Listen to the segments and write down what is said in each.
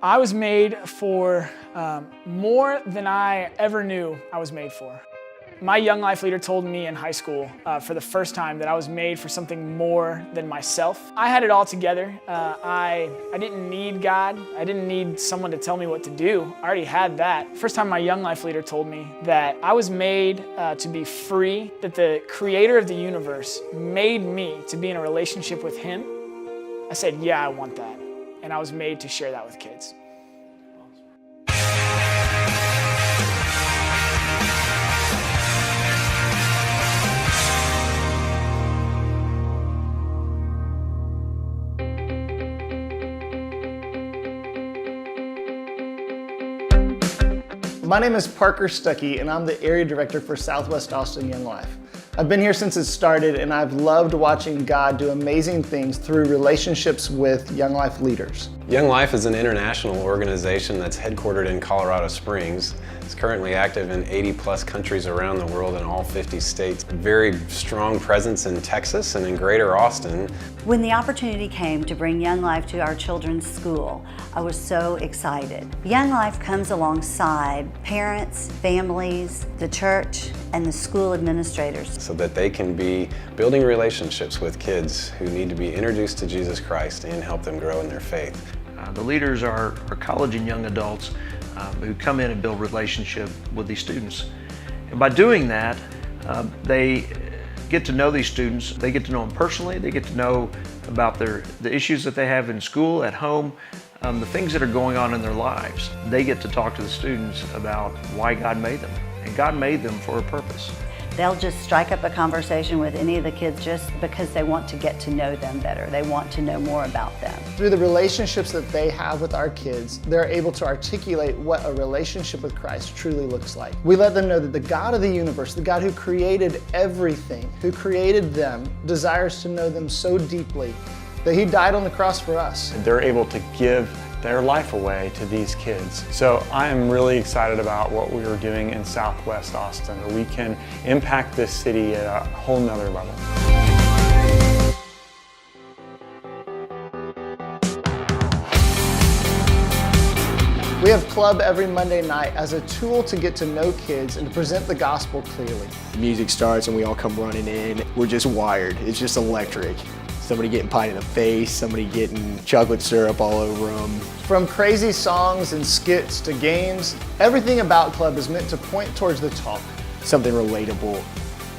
I was made for more than I ever knew I was made for. My young life leader told me in high school for the first time that I was made for something more than myself. I had it all together. I didn't need God. I didn't need someone to tell me what to do. I already had that. First time my young life leader told me that I was made to be free, that the creator of the universe made me to be in a relationship with him. I said, yeah, I want that. And I was made to share that with kids. My name is Parker Stuckey, and I'm the Area Director for Southwest Austin Young Life. I've been here since it started, and I've loved watching God do amazing things through relationships with Young Life leaders. Young Life is an international organization that's headquartered in Colorado Springs. It's currently active in 80+ countries around the world in all 50 states. A very strong presence in Texas and in Greater Austin. When the opportunity came to bring Young Life to our children's school, I was so excited. Young Life comes alongside parents, families, the church, and the school administrators, so that they can be building relationships with kids who need to be introduced to Jesus Christ and help them grow in their faith. The leaders are college and young adults who come in and build relationship with these students. And by doing that, they get to know these students. They get to know them personally. They get to know about the issues that they have in school, at home, the things that are going on in their lives. They get to talk to the students about why God made them. And God made them for a purpose. They'll just strike up a conversation with any of the kids just because they want to get to know them better. They want to know more about them. Through the relationships that they have with our kids, they're able to articulate what a relationship with Christ truly looks like. We let them know that the God of the universe, the God who created everything, who created them, desires to know them so deeply that He died on the cross for us. They're able to give their life away to these kids. So I am really excited about what we are doing in Southwest Austin. We can impact this city at a whole nother level. We have club every Monday night as a tool to get to know kids and to present the gospel clearly. The music starts and we all come running in. We're just wired. It's just electric. Somebody getting pie in the face, somebody getting chocolate syrup all over them. From crazy songs and skits to games, everything about club is meant to point towards the talk. Something relatable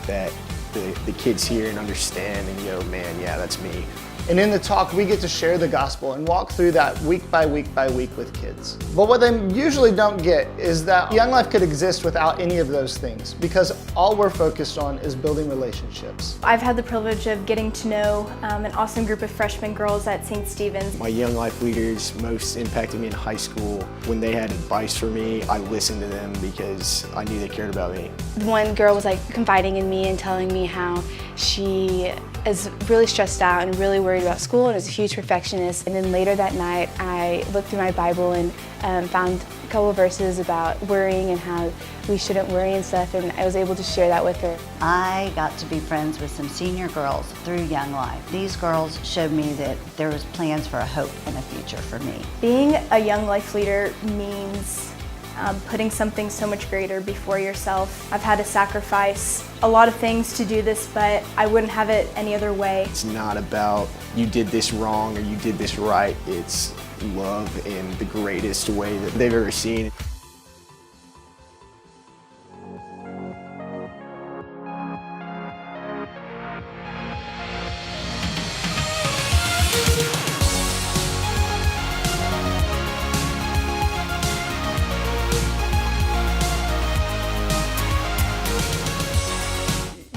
that the kids hear and understand and go, man, yeah, that's me. And in the talk, we get to share the gospel and walk through that week by week by week with kids. But what they usually don't get is that Young Life could exist without any of those things, because all we're focused on is building relationships. I've had the privilege of getting to know an awesome group of freshman girls at St. Stephen's. My Young Life leaders most impacted me in high school. When they had advice for me, I listened to them because I knew they cared about me. One girl was confiding in me and telling me how she is really stressed out and really worried about school and is a huge perfectionist. And then later that night, I looked through my Bible and found a couple of verses about worrying and how we shouldn't worry and stuff, and I was able to share that with her. I got to be friends with some senior girls through Young Life. These girls showed me that there was plans for a hope and a future for me. Being a Young Life leader means putting something so much greater before yourself. I've had to sacrifice a lot of things to do this, but I wouldn't have it any other way. It's not about you did this wrong or you did this right. It's love in the greatest way that they've ever seen.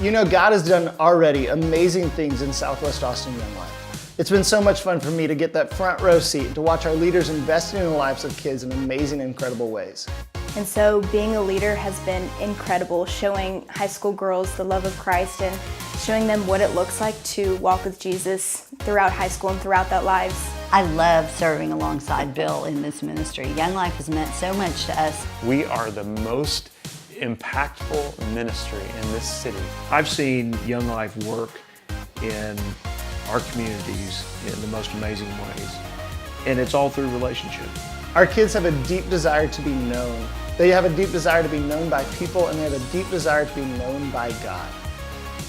You know, God has done already amazing things in Southwest Austin Young Life. It's been so much fun for me to get that front row seat and to watch our leaders investing in the lives of kids in amazing, incredible ways. And so being a leader has been incredible, showing high school girls the love of Christ and showing them what it looks like to walk with Jesus throughout high school and throughout their lives. I love serving alongside Bill in this ministry. Young Life has meant so much to us. We are the most impactful ministry in this city. I've seen Young Life work in our communities in the most amazing ways. And it's all through relationship. Our kids have a deep desire to be known. They have a deep desire to be known by people, and they have a deep desire to be known by God.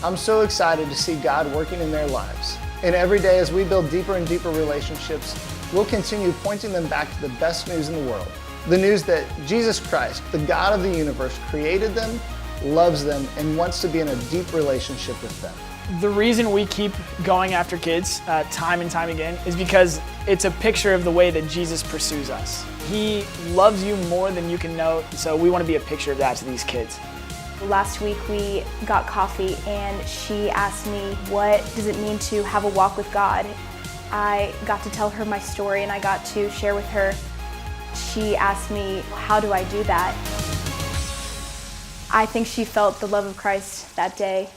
I'm so excited to see God working in their lives. And every day as we build deeper and deeper relationships, we'll continue pointing them back to the best news in the world. The news that Jesus Christ, the God of the universe, created them, loves them, and wants to be in a deep relationship with them. The reason we keep going after kids time and time again is because it's a picture of the way that Jesus pursues us. He loves you more than you can know, so we want to be a picture of that to these kids. Last week we got coffee and she asked me, what does it mean to have a walk with God? I got to tell her my story and I got to share with her. She asked me, how do I do that? I think she felt the love of Christ that day.